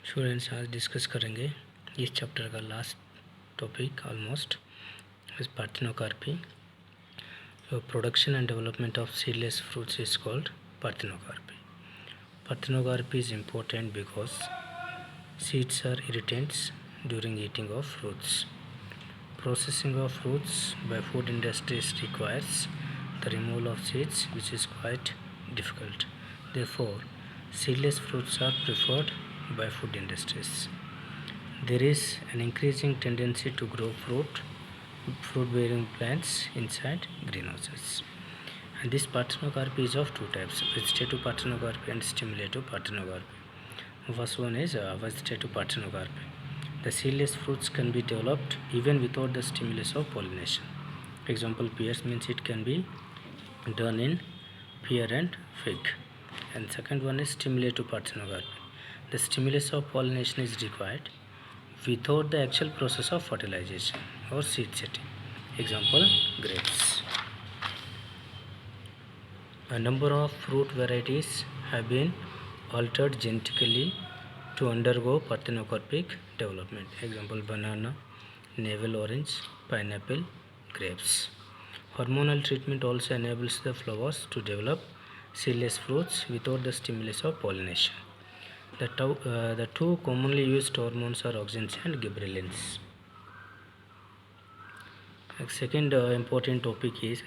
Students आज discuss करेंगे इस चैप्टर का लास्ट टॉपिक ऑलमोस्ट इस parthenocarpy. So production and development of seedless fruits is called parthenocarpy. Parthenocarpy is important because seeds are irritants during eating of fruits. Processing of fruits by food industries requires the removal of seeds, which is quite difficult. Therefore, seedless fruits are preferred by food industries. There is an increasing tendency to grow fruit-bearing plants inside greenhouses. And this parthenocarpy is of two types: vegetative parthenocarpy and stimulative parthenocarpy. First one is vegetative parthenocarpy. The seedless fruits can be developed even without the stimulus of pollination. Example, pears means it can be done in pear and fig. And second one is stimulative parthenocarpy. The stimulus of pollination is required without the actual process of fertilization or seed setting. Example, grapes. A number of fruit varieties have been altered genetically to undergo parthenocarpic development. Example, banana, navel orange, pineapple, grapes. Hormonal treatment also enables the flowers to develop seedless fruits without the stimulus of pollination. The two commonly used hormones are auxins and gibberellins. Second important topic is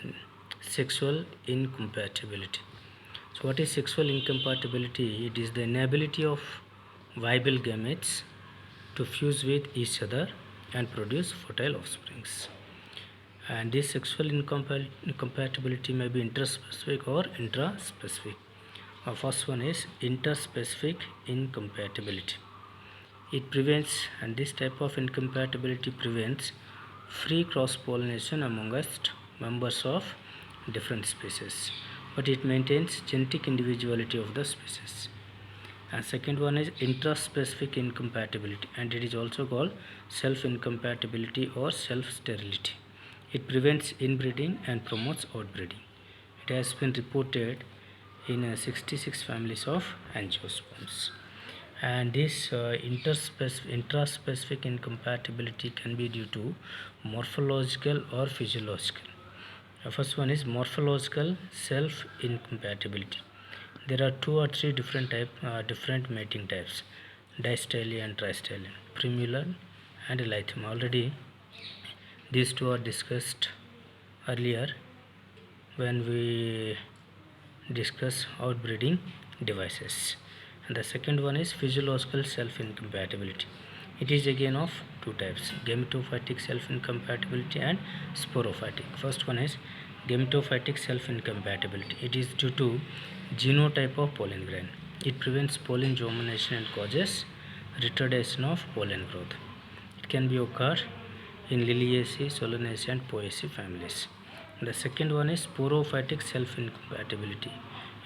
sexual incompatibility. So what is sexual incompatibility? It is the inability of viable gametes to fuse with each other and produce fertile offsprings. And this sexual incompatibility may be interspecific or intraspecific. First one is interspecific incompatibility. It prevents, and this type of incompatibility prevents free cross-pollination amongst members of different species, but it maintains genetic individuality of the species. And second one is intraspecific incompatibility, and it is also called self-incompatibility or self-sterility. It prevents inbreeding and promotes outbreeding. It has been reported in 66 families of angiosperms. And this intraspecific incompatibility can be due to morphological or physiological. The first one is morphological self-incompatibility. There are two or three different mating types: distylian, tristylian, primular, and lithium. Already these two are discussed earlier when we discuss outbreeding devices. And the second one is physiological self-incompatibility. It is again of two types: gametophytic self-incompatibility and sporophytic. First one is gametophytic self-incompatibility. It is due to genotype of pollen grain. It prevents pollen germination and causes retardation of pollen growth. It can be occur in Liliaceae, Solanaceae and Poaceae families. The second one is sporophytic self-incompatibility.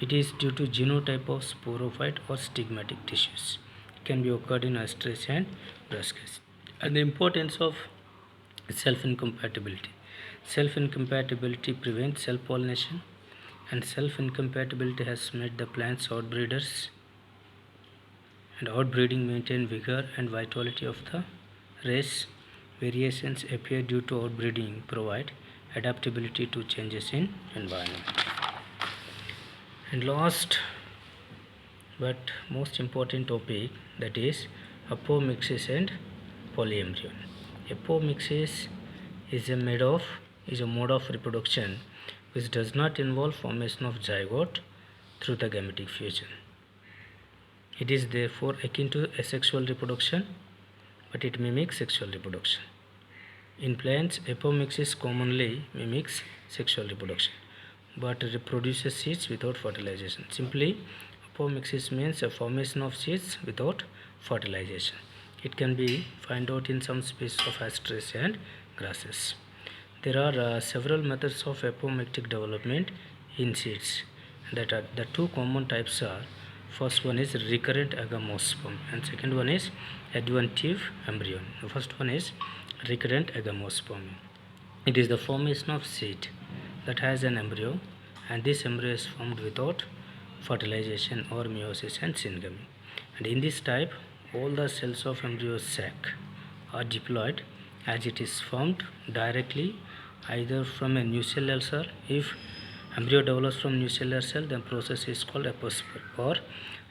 It is due to genotype of sporophyte or stigmatic tissues. It can be occurred in Asteraceae and Brassicaceae. And the importance of self-incompatibility. Self-incompatibility prevents self-pollination, and self-incompatibility has made the plants outbreeders, and outbreeding maintain vigor and vitality of the race. Variations appear due to outbreeding provide adaptability to changes in environment. And last but most important topic, that is apomixis and polyembryon. Apomixis is a mode of reproduction which does not involve formation of zygote through the gametic fusion. It is therefore akin to asexual reproduction, but it mimics sexual reproduction. In plants, apomixis commonly mimics sexual reproduction, but reproduces seeds without fertilization. Simply, apomixis means a formation of seeds without fertilization. It can be found out in some species of Asteraceae and grasses. There are several methods of apomictic development in seeds. That are the two common types are: first one is recurrent agamosperm, and second one is adventive embryon. The first one is recurrent agamosperm. It is the formation of seed that has an embryo, and this embryo is formed without fertilization or meiosis and syngamy. And in this type, all the cells of embryo sac are diploid as it is formed directly either from a nucellular cell. If embryo develops from nucellular cell, then process is called apospore or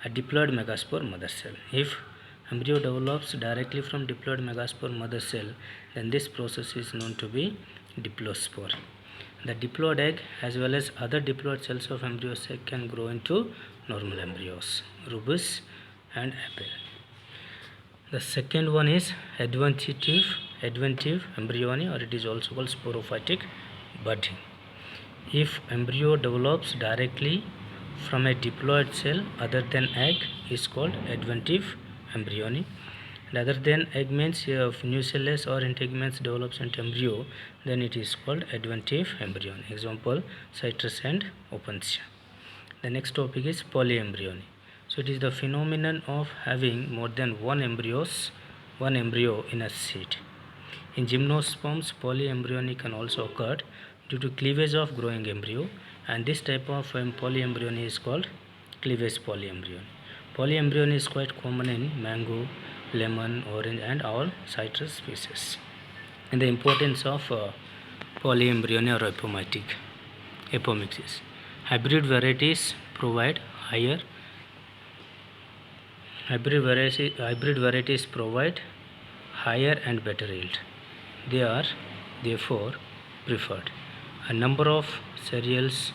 a diploid megaspore mother cell. If embryo develops directly from diploid megaspore mother cell, then this process is known to be diplospore. The diploid egg as well as other diploid cells of embryo sac can grow into normal embryos, rubus and apple. The second one is adventive embryony, or it is also called sporophytic budding. If embryo develops directly from a diploid cell other than egg is called adventive embryony. And other than egg means if nucellus or integuments develops into embryo, then it is called adventive embryony. Example, citrus and opuntia. The next topic is polyembryony. So it is the phenomenon of having more than one embryo in a seed. In gymnosperms, polyembryony can also occur due to cleavage of growing embryo, and this type of polyembryony is called cleavage polyembryony. Polyembryony is quite common in mango, lemon, orange and all citrus species. And the importance of polyembryony or apomixis. Hybrid varieties provide higher and better yield. They are therefore preferred. A number of cereals,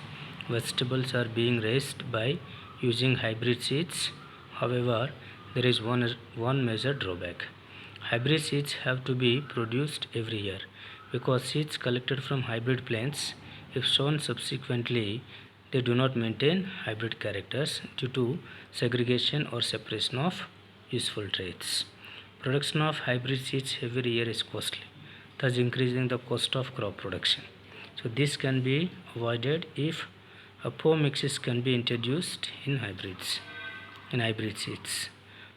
vegetables are being raised by using hybrid seeds. However, there is one major drawback. Hybrid seeds have to be produced every year because seeds collected from hybrid plants, if sown subsequently, they do not maintain hybrid characters due to segregation or separation of useful traits. Production of hybrid seeds every year is costly, thus increasing the cost of crop production. So this can be avoided if apomixis can be introduced in hybrid seeds.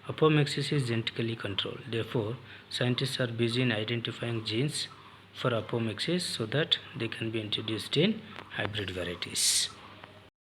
Apomixis is genetically controlled. Therefore, scientists are busy in identifying genes for apomixis so that they can be introduced in hybrid varieties.